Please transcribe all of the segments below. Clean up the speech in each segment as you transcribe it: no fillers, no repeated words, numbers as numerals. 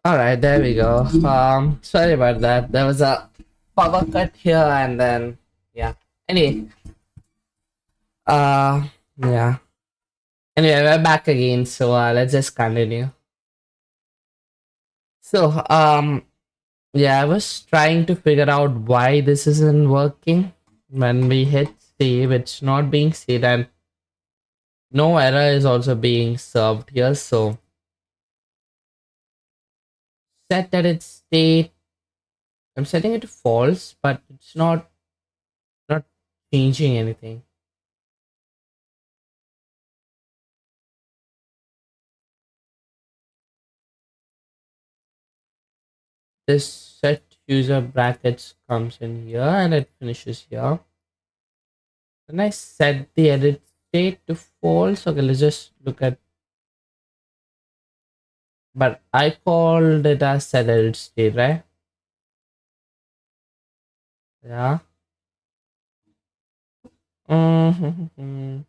All right, there we go. Sorry about that. There was a power cut here, and then yeah. Anyway, uh, yeah. Anyway, we're back again. So let's just continue. So yeah, I was trying to figure out why this isn't working. When we hit save, it's not being saved, and no error is also being served here. So set that its state. I'm setting it to false, but it's not changing anything. This set user brackets comes in here and it finishes here. Then I set the edit state to false. Okay, let's just look at, but I called it as set edit state, right? Yeah. Mm-hmm.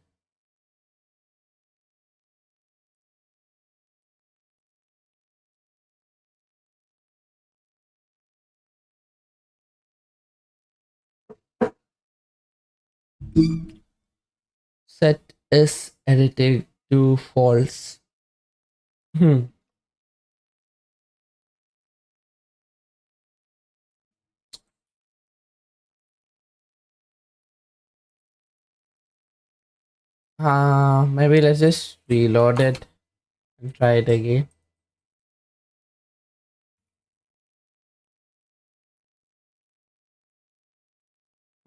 Set is edited to false. Hmm. Maybe let's just reload it and try it again.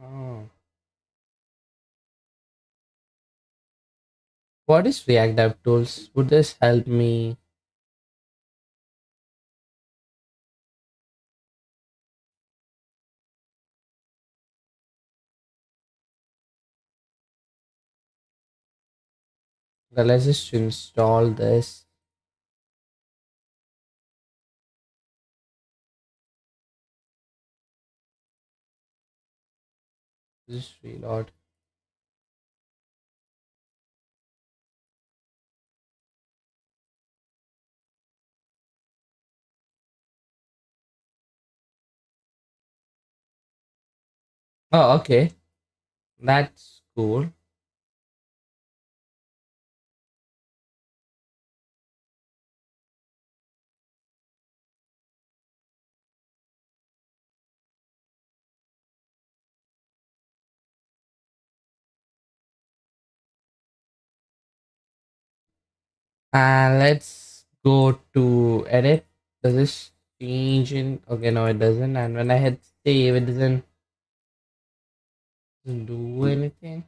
Oh. What is React DevTools? Would this help me? Okay, let's just install this. Just reload. Oh, okay. That's cool. And let's go to edit. Does this change in? Okay, no, it doesn't. And when I hit save, it doesn't do anything.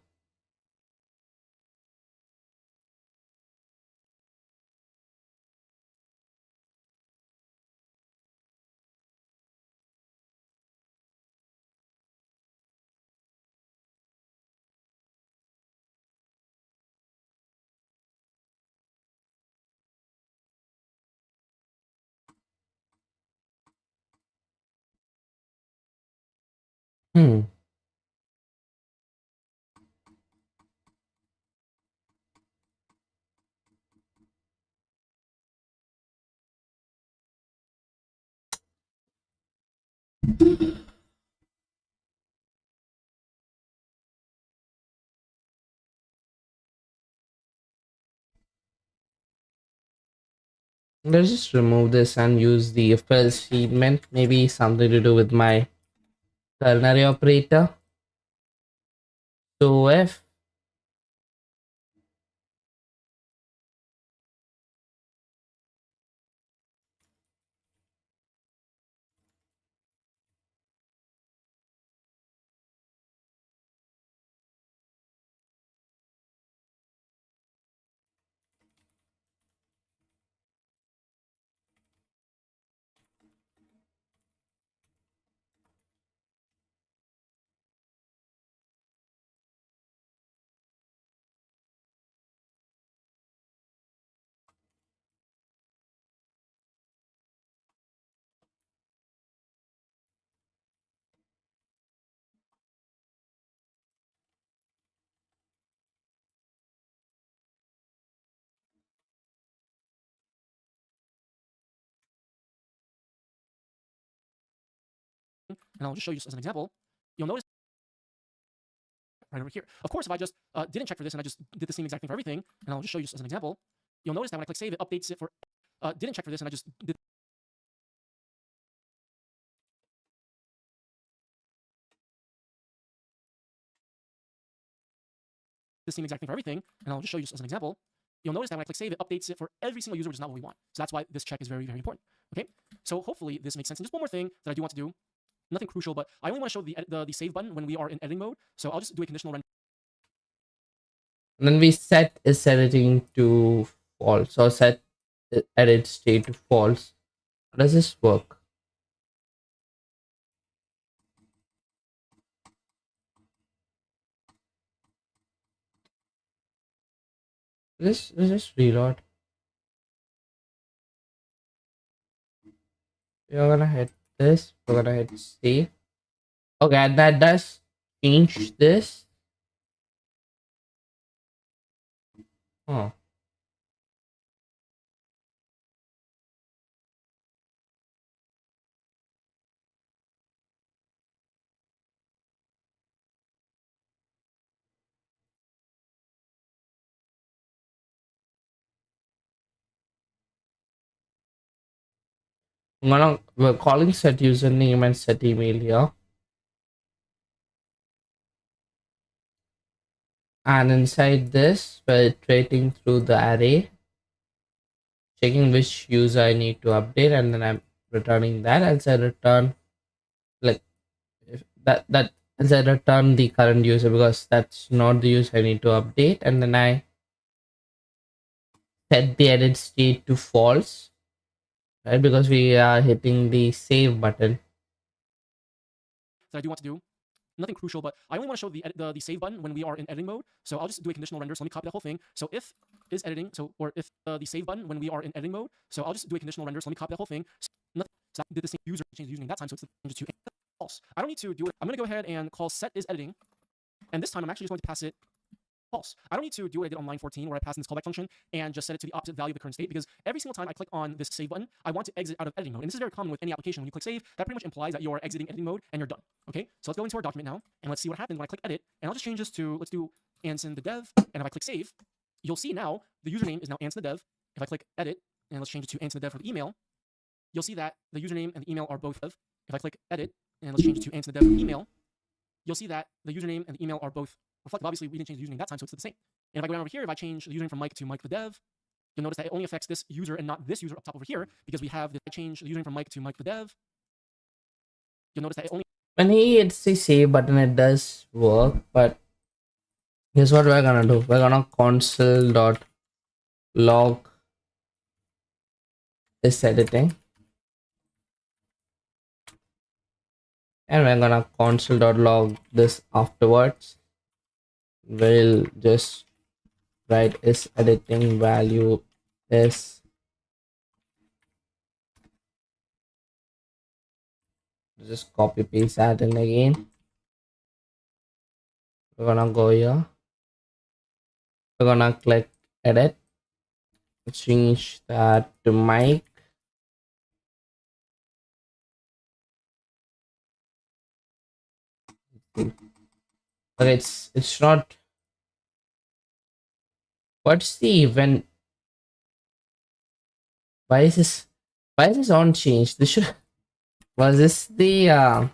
Hmm. Let's just remove this and use the if else statement. Maybe something to do with my ternary operator. So if and I'll just show you as an example. You'll notice right over here. Of course, if I just didn't check for this and I just did the same exact thing for everything, and I'll just show you as an example, you'll notice that when I click save, it updates it for didn't check for this and I just did the same exact thing for everything, and I'll just show you as an example. You'll notice that when I click save, it updates it for every single user, which is not what we want. So that's why this check is very, very important. Okay, so hopefully this makes sense. And just one more thing that I do want to do, nothing crucial, but I only want to show the save button when we are in editing mode. So I'll just do a conditional render. And then we set is editing to false or set edit state to false. How does this work? Let's just reload. We're gonna hit this. We're gonna hit save. Okay, that does change this. Oh. We're calling set username and set email here. And inside this, we're iterating through the array, checking which user I need to update, and then I'm returning that as I return like if that as I return the current user because that's not the user I need to update, and then I set the edit state to false, right? Because we are hitting the save button. That I do want to do, nothing crucial, but I only want to show the save button when we are in editing mode. So I'll just do a conditional render. So let me copy that whole thing. So if is editing, so or if the save button when we are in editing mode. So I'll just do a conditional render. So let me copy that whole thing. So nothing. So I did the same user change the username that time. So it's change to false. I don't need to do it. I'm going to go ahead and call set is editing, and this time I'm actually just going to pass it false. I don't need to do what I did on line 14 where I passed in this callback function and just set it to the opposite value of the current state, because every single time I click on this save button, I want to exit out of editing mode. And this is very common with any application. When you click save, that pretty much implies that you're exiting editing mode and you're done. Okay, so let's go into our document now and let's see what happens when I click edit. And I'll just change this to, let's do Anson the dev. And if I click save, you'll see now the username is now Anson the dev. If I click edit and let's change it to Anson the dev for the email, you'll see that the username and the email are both dev. If I click edit and let's change it to Anson the dev for the email, you'll see that the username and the email are both reflective. Obviously, we didn't change the username that time, so it's the same. And if I go down over here, if I change the username from Mike to Mike the dev, you'll notice that it only affects this user and not this user up top over here, because we have the change the username from Mike to Mike the dev. You'll notice that it only When he hits the save button, it does work, but here's what we're gonna do. We're gonna console.log this editing, and we're gonna console.log this afterwards. We'll just write is editing value is, just copy paste that in again. We're gonna go here, we're gonna click edit, change that to Mike. Okay, it's not. What's the event? Why is this? Why is this on change? This should. Was this the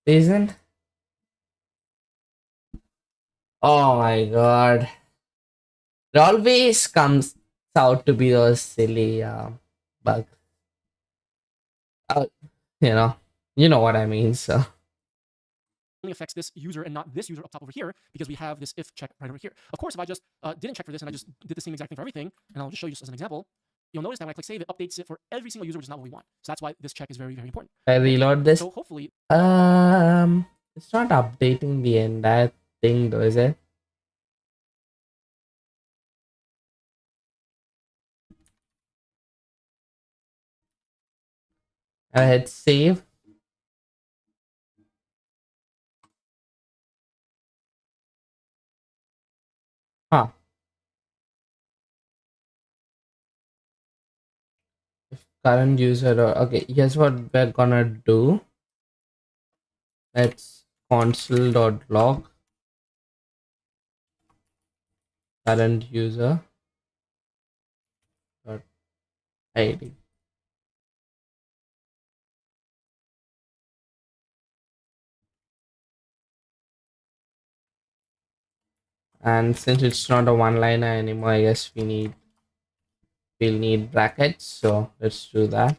reason? Oh my god! It always comes out to be those silly bugs. Uh, you know what I mean. So only affects this user and not this user up top over here, because we have this if check right over here. Of course, if I just didn't check for this and I just did the same exact thing for everything, and I'll just show you as an example, you'll notice that when I click save, it updates it for every single user, which is not what we want. So that's why this check is very, very important. I reload this. So hopefully, it's not updating the entire thing, though, is it? I hit save. Huh. If current user, okay, here's what we're gonna do. Let's console.log current user dot id. And since it's not a one liner anymore, I guess we'll need brackets. So let's do that.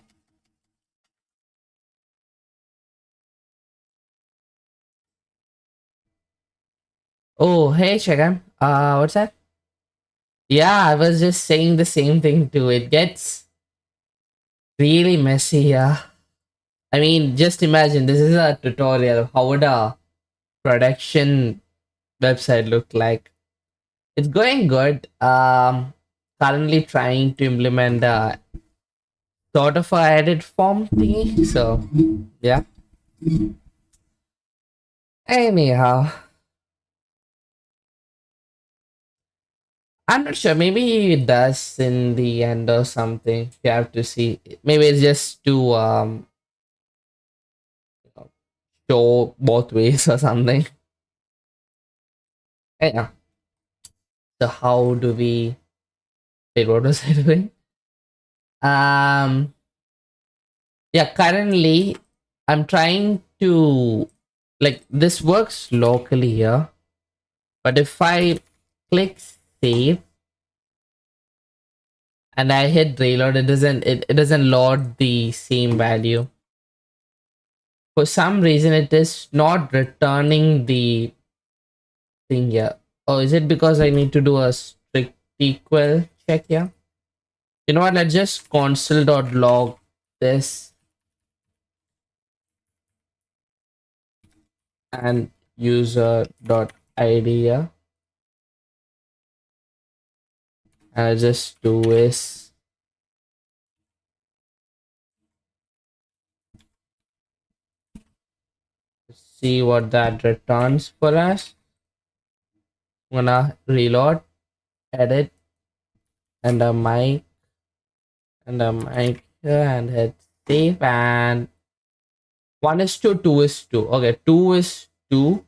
Oh, hey, Shagam. What's that? Yeah, I was just saying the same thing too. It gets really messy here. I mean, just imagine this is a tutorial. How would a production website look like? It's going good. Currently trying to implement a sort of a edit form thingy. So yeah. Anyhow, I'm not sure. Maybe it does in the end or something. You have to see. Maybe it's just to show both ways or something. Yeah. So how do we? Wait, what was I doing? Um. Yeah. Currently, I'm trying to like this works locally here, but if I click save and I hit reload, it doesn't load the same value. For some reason, it is not returning the thing here. Oh, is it because I need to do a strict equal check here? You know what? Let's just console.log this and user.id here. And I just do is see what that returns for us. I'm gonna reload, edit, and a mic, and a mic here, and hit save. And 1 is to 2 is 2. Okay, 2 is 2,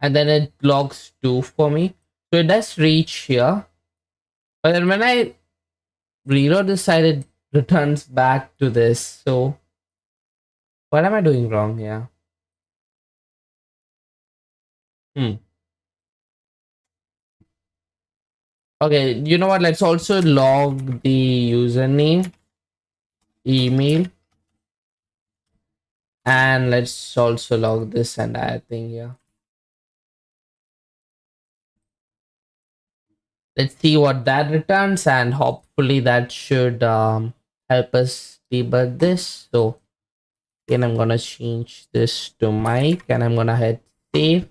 and then it logs 2 for me. So it does reach here. But then when I reload this side, it returns back to this. So what am I doing wrong here? Hmm. Okay, you know what? Let's also log the username, email, and let's also log this entire thing here. Let's see what that returns, and hopefully that should help us debug this. So again, I'm gonna change this to mic, and I'm gonna hit save.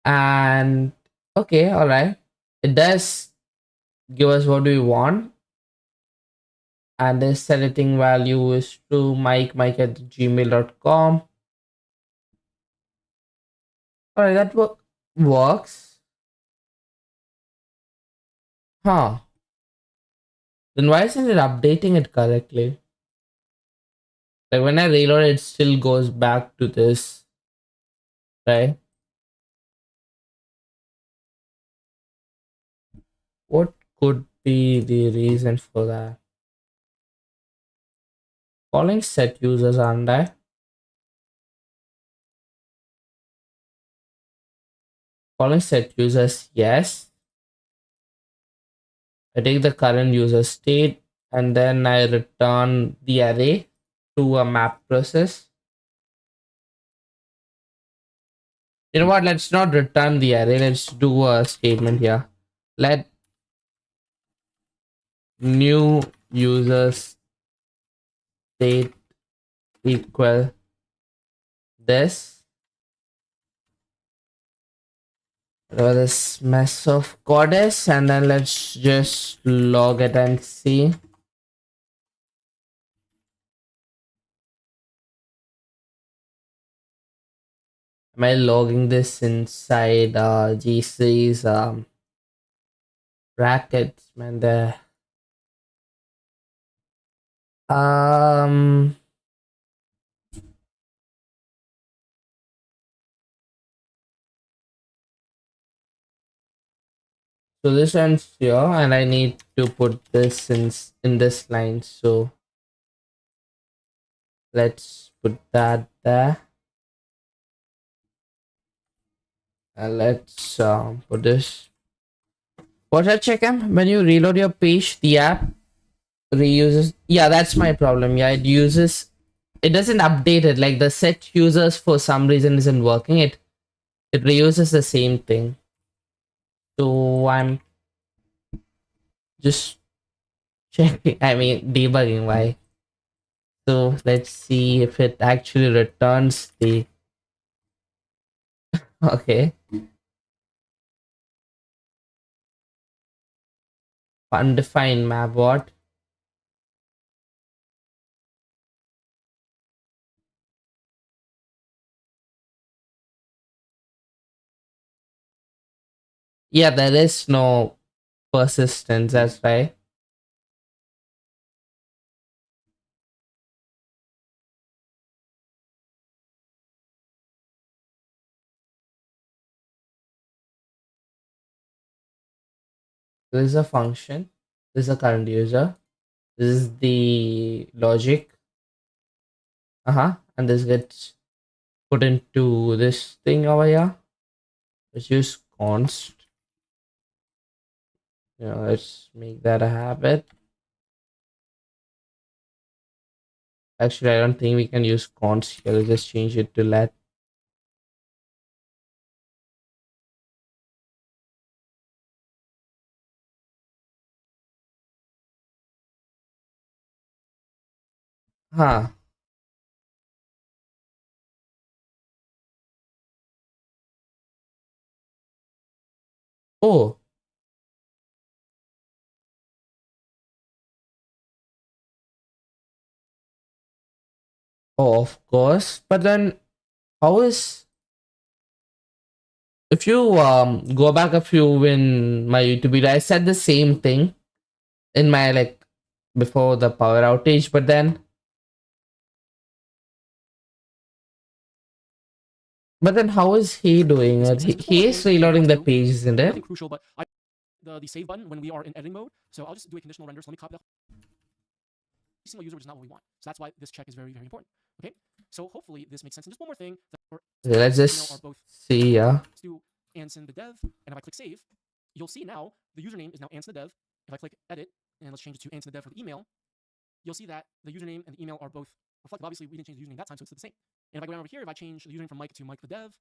And okay, all right, it does give us what we want, and this setting value is to mike at gmail.com. All right, that works. Huh? Then why isn't it updating it correctly? Like when I reload, it still goes back to this, right? What could be the reason for that? Calling set users, aren't I? Calling set users, yes. I take the current user state and then I return the array to a map process. You know what? Let's not return the array. Let's do a statement here. Let new users state equal this. This mess of goddess, and then let's just log it and see. Am I logging this inside GC's brackets, man? The um So this ends here, and I need to put this in this line. So let's put that there, and let's put this. What I check when you reload your page, the app reuses. Yeah, that's my problem. Yeah, it uses. It doesn't update it. Like the set users for some reason isn't working. It reuses the same thing. So I'm just checking. I mean debugging why. So let's see if it actually returns the. Okay. Undefined map. What? Yeah, there is no persistence. That's right. This is a function. This is a current user. This is the logic. And this gets put into this thing over here. Let's use const. Let's make that a habit. Actually, I don't think we can use const here. Let's just change it to let. Huh. Oh. Oh, of course. But then, how is if you go back a few in my YouTube video, I said the same thing in my like before the power outage, but then how is he doing it? He is reloading the page, isn't it? Nothing crucial, but the save button when we are in editing mode. So I'll just do a conditional render. So let me copy that. Every single user, which is not what we want. So that's why this check is very, very important. Okay. So hopefully this makes sense. And just one more thing. Let's just see. Yeah. Let's do Anson the dev, and if I click save, you'll see now the username is now Anson the dev. If I click edit and let's change it to Anson the dev for the email, you'll see that the username and the email are both reflective. Obviously, we didn't change the username that time, so it's the same. And if I go down over here, if I change the username from Mike to Mike the dev,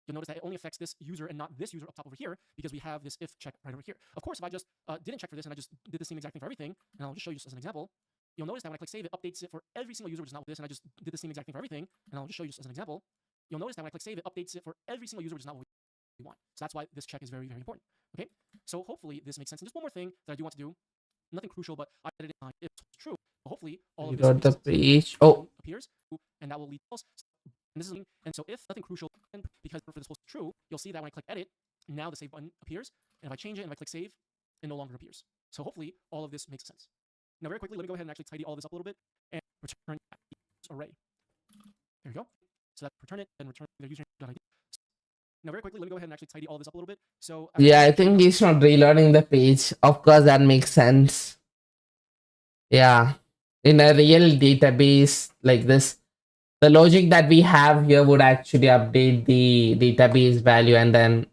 you'll notice that it only affects this user and not this user up top over here because we have this if check right over here. Of course, if I just didn't check for this and I just did the same exact thing for everything, and I'll just show you just as an example, you'll notice that when I click save, it updates it for every single user, which is not with this, and I just did the same exact thing for everything, and I'll just show you just as an example. You'll notice that when I click save, it updates it for every single user, which is not what we want. So that's why this check is very, very important. Okay, so hopefully this makes sense. And just one more thing that I do want to do, nothing crucial, but I edited it if it's true. But hopefully all of this got the page. Oh, appears, and that will lead to false. And this is and so if nothing crucial, because for this false true, you'll see that when I click edit, now the save button appears, and if I change it and if I click save, it no longer appears. So hopefully all of this makes sense. Now very quickly, let me go ahead and actually tidy all this up a little bit and return array. There you go. So that's return it and return the username.id. Now very quickly, let me go ahead and actually tidy all this up a little bit. So yeah, I think he's not reloading the page. Of course, that makes sense. Yeah, in a real database like this, the logic that we have here would actually update the database value, and then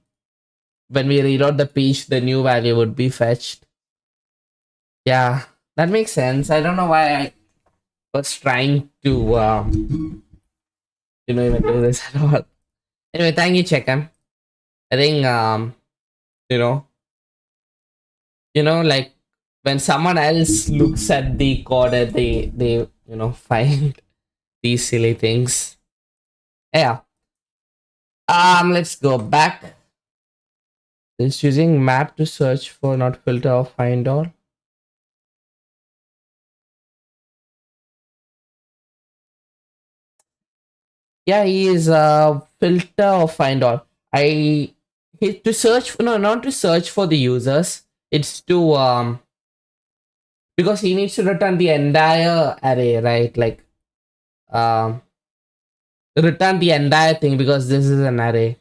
when we reload the page, the new value would be fetched. Yeah, that makes sense. I don't know why I was trying to even do this at all. Anyway, thank you, Chekan. I think like when someone else looks at the code, they find these silly things. Yeah. Let's go back. It's using map to search for, not filter or find all. Yeah, he is filter or find all. I hit to search. No, not to search for the users. It's to because he needs to return the entire array, right? Like return the entire thing because this is an array.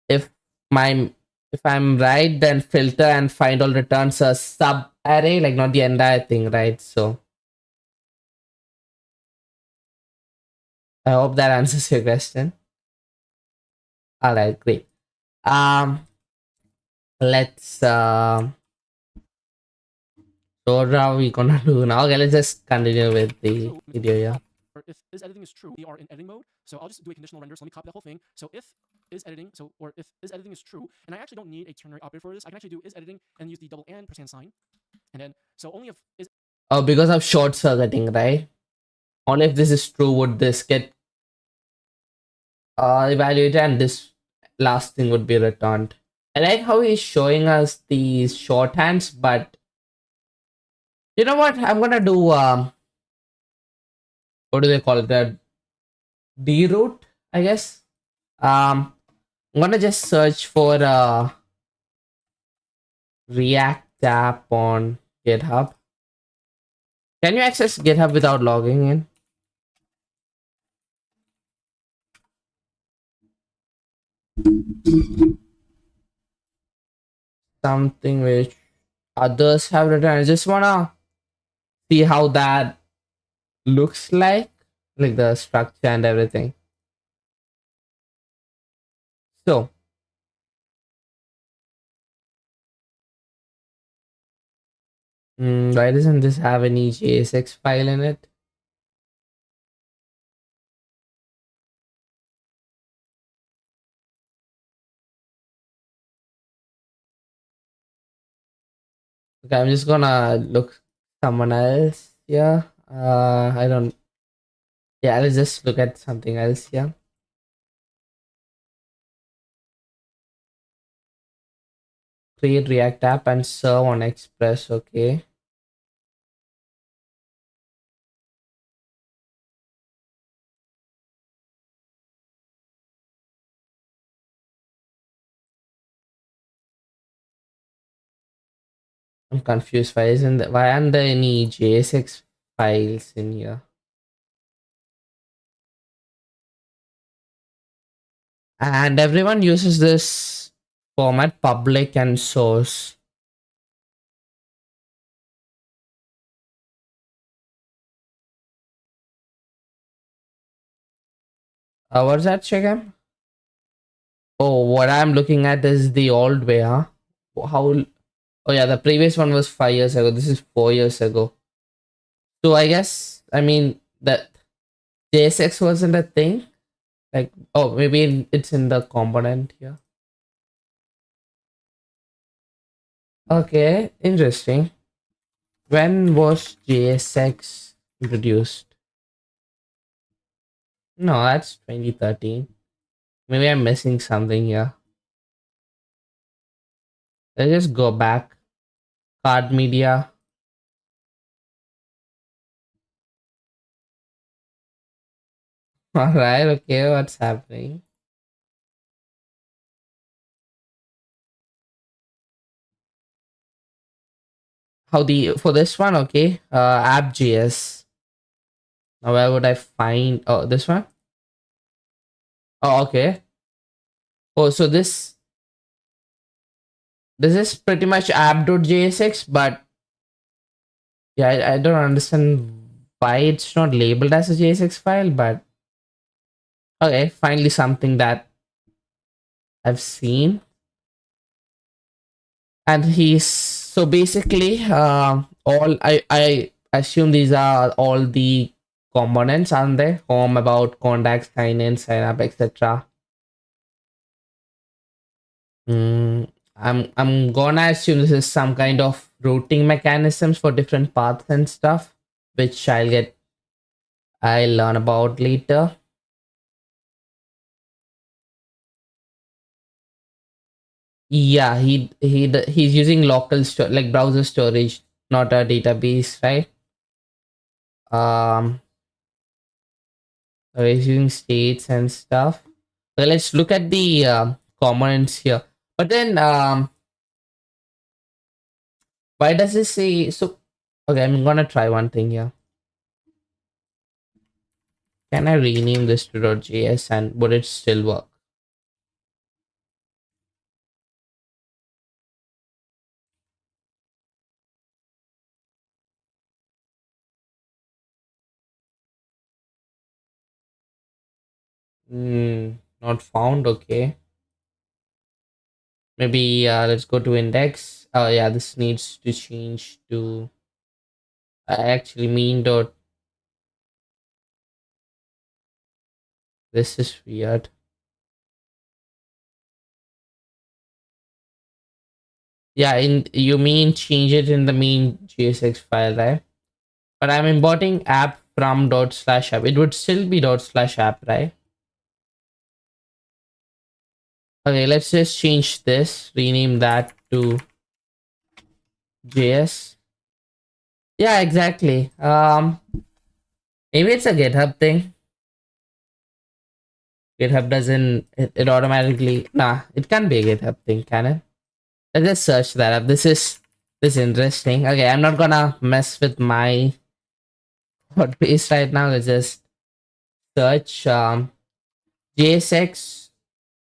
If my If I'm right, then filter and find all returns a sub array, like not the entire thing, right? So I hope that answers your question. All right, great. Let's so what are we gonna do now? Okay, let's just continue with the True. video, yeah. Or if is editing is true, we are in editing mode. So I'll just do a conditional render. So let me copy that whole thing. So if is editing, so or if is editing is true, and I actually don't need a ternary operator for this. I can actually do is editing and use the double and percent sign, and then so only if is Oh, because of short circuiting, right? Only if this is true would this get evaluated and this last thing would be returned. I like how he's showing us these shorthands, but you know what? I'm gonna do what do they call it? The D route, I guess. I'm gonna just search for React app on GitHub. Can you access GitHub without logging in? Something which others have written. I just wanna see how that looks like the structure and everything. So, why doesn't this have any JSX file in it? Okay, I'm just gonna look someone else. Yeah. I don't. Yeah, let's just look at something else. Yeah. Create React app and serve on Express. Okay. I'm confused. Why aren't there any JSX files in here? And everyone uses this format, public and source. What's that, Shagam? Oh, what I'm looking at is the old way, huh? How? Oh yeah, the previous one was 5 years ago. This is 4 years ago. So I guess I mean that JSX wasn't a thing. Like, oh, maybe it's in the component here. Okay, interesting. When was JSX introduced? No, that's 2013. Maybe I'm missing something here. Let's just go back. Card media. All right. Okay. What's happening? How the for this one? Okay. App.js. Now where would I find? Oh, this one. Oh, okay. Oh, so this is pretty much app.jsx, but yeah, I don't understand why it's not labeled as a JSX file. But okay, finally something that I've seen. And he's so basically all I assume these are all the components on there: home, about, contacts, sign in, sign up, etc. I'm gonna assume this is some kind of routing mechanisms for different paths and stuff, which I'll learn about later. Yeah, he's using like browser storage, not a database, right? um he's using states and stuff. So let's look at the components here. But then why does it say so? Okay, I'm gonna try one thing here. Can I rename this to .js and would it still work? Not found. Okay. Maybe let's go to index. Oh yeah, this needs to change to. I actually mean dot. This is weird. Yeah, in you mean change it in the main JSX file, right? But I'm importing app from dot slash app. It would still be dot slash app, right? Okay, let's just change this. Rename that to JS. Yeah, exactly. Maybe it's a GitHub thing. GitHub doesn't it automatically nah, it can be a GitHub thing, can it? Let's just search that up. This is interesting. Okay, I'm not gonna mess with my code base right now. Let's just search JSX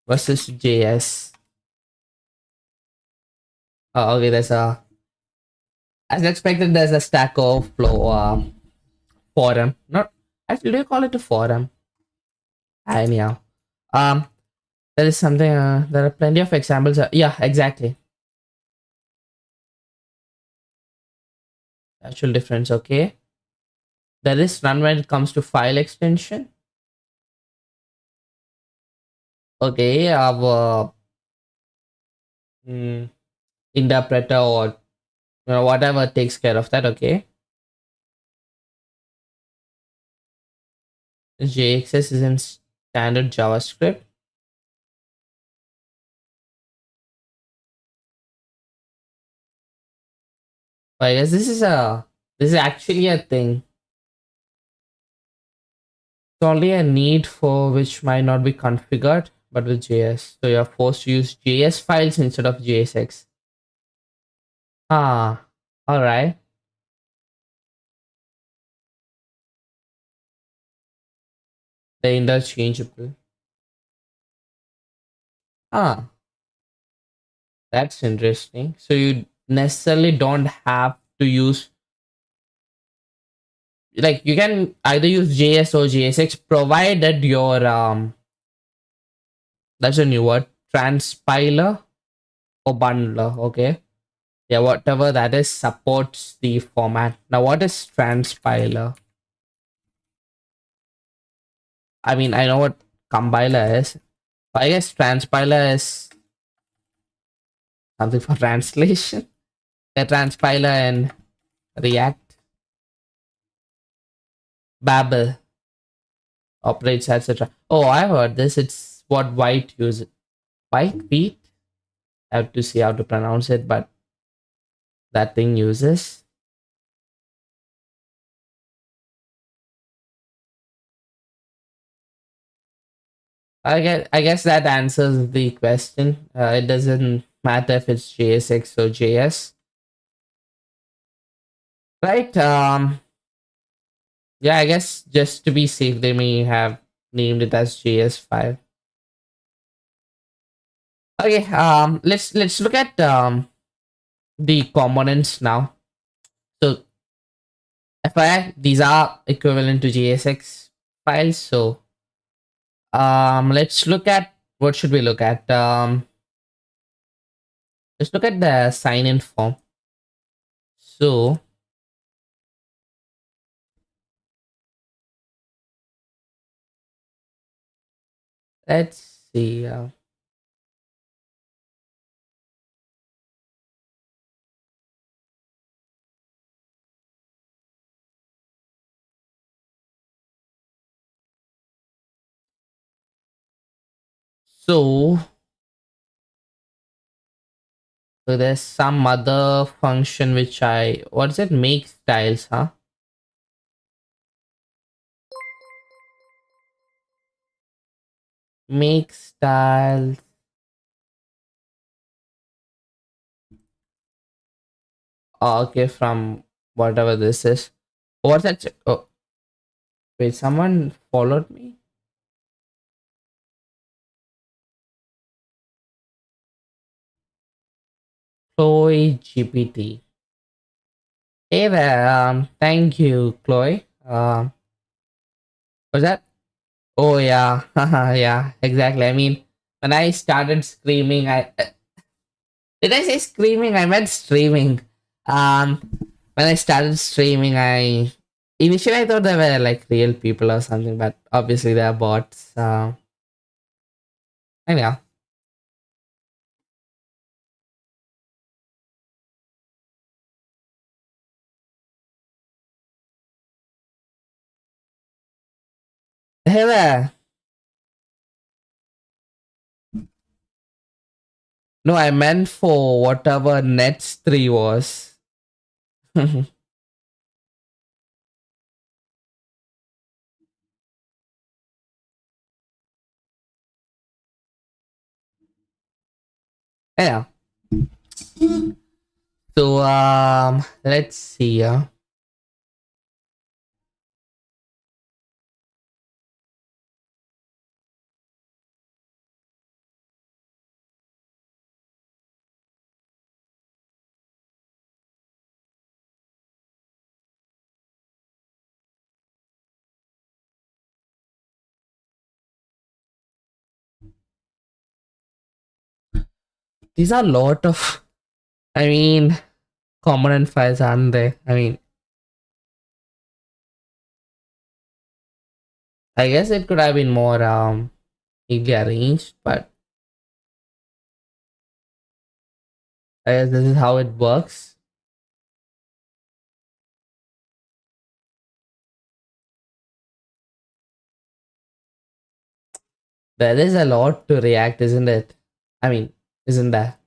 versus JS. Oh, okay, there's a as expected there's a Stack Overflow forum. Not actually do you call it a forum? Anyhow. Um there is something there are plenty of examples. Yeah, exactly. Actual difference, okay. There is none when it comes to file extension. Okay, our interpreter or whatever takes care of that. Okay, JXS is in standard JavaScript. I guess this is actually a thing. It's only a need for which might not be configured, but with JS, so you're forced to use JS files instead of JSX. Ah, all right. The interchangeable. Ah, that's interesting. So you necessarily don't have to use like you can either use JS or JSX provided your that's a new word transpiler or bundler. Okay, yeah, whatever that is supports the format. Now, what is transpiler? I mean, I know what compiler is. I guess transpiler is something for translation. The transpiler and React, Babel operates, etc. Oh, I heard this. It's what White uses. White Beat. I have to see how to pronounce it, but that thing uses. I guess that answers the question. It doesn't matter if it's JSX or JS. Right. Yeah, I guess just to be safe, they may have named it as JS5. Okay, let's look at the components now. So FYI, these are equivalent to JSX files. So let's look at what should we look at? Let's look at the sign-in form. So let's see. So there's some other function which what is it? Make styles, huh? Make styles. Oh, okay, from whatever this is. What's that? Oh, wait, someone followed me? Chloe GPT. Hey there. Thank you, Chloe. Was that? Oh yeah, yeah, exactly. I mean, when I started screaming, I did I say screaming? I meant streaming. Um, when I started streaming, I initially I thought they were like real people or something, but obviously they are bots. Anyhow, hey there. No, I meant for whatever Nets 3 was. Yeah. So let's see. These are a lot of, I mean, component files, aren't they? I mean, I guess it could have been more neatly arranged, but I guess this is how it works. There is a lot to react, isn't it? I mean, isn't there?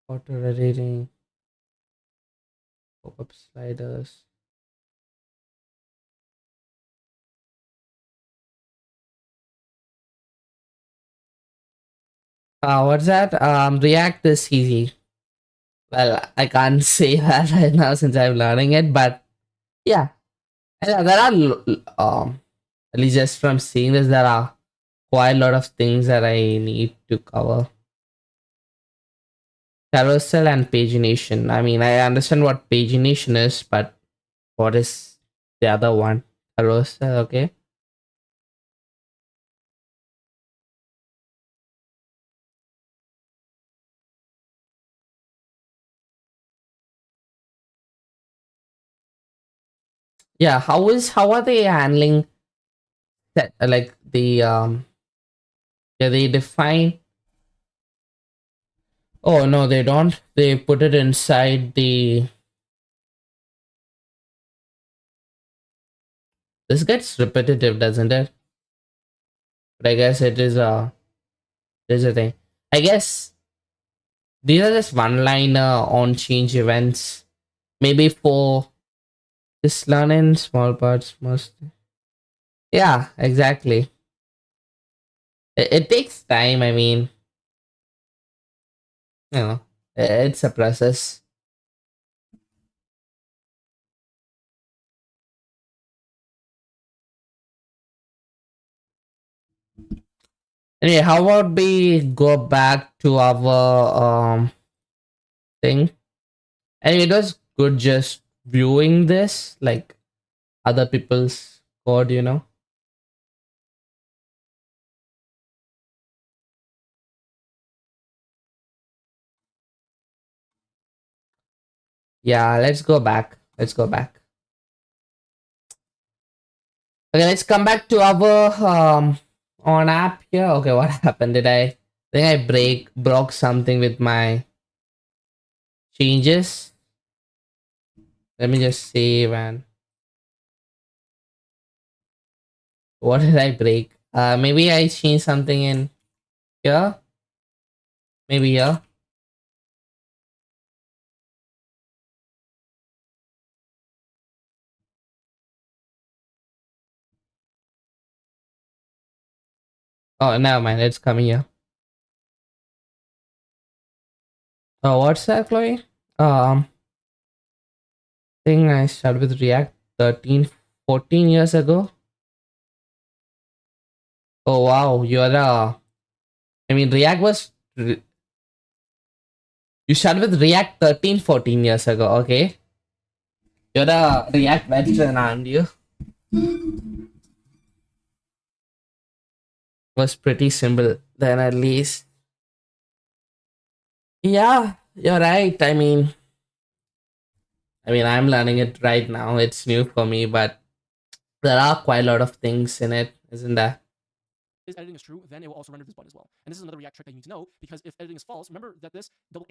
Auto editing, pop-up sliders. What's that? React is easy. Well, I can't say that right now since I'm learning it, but yeah, there are at least just from seeing this, there are quite a lot of things that I need to cover. Carousel and pagination. I mean, I understand what pagination is, but what is the other one? Carousel, okay. Yeah, how are they handling that? Like the yeah, they define. Oh no, they don't. They put it inside the. This gets repetitive, doesn't it? But I guess it is there's a thing. I guess these are just one liner on change events. Maybe for just learning small parts most. Yeah, exactly. It takes time. I mean, you know, it's a process. Anyway, how about we go back to our thing? And it was good just viewing this, like other people's code, you know. Yeah, let's go back. Let's go back. Okay, let's come back to our on app here. Okay, what happened? Did I think I broke something with my changes? Let me just save and what did I break? Maybe I changed something in here. Maybe here. Oh, never mind. It's coming here. Oh, what's that, Chloe? Thing I start with React. 13, 14 years ago. Oh wow, React was. You started with React 13, 14 years ago, okay? You're a React veteran, aren't you? Was pretty simple then, at least. Yeah, you're right. I'm learning it right now. It's new for me, but there are quite a lot of things in it, isn't there? Is editing is true, then it will also render this button as well. And this is another React trick that you need to know, because if editing is false, remember that this double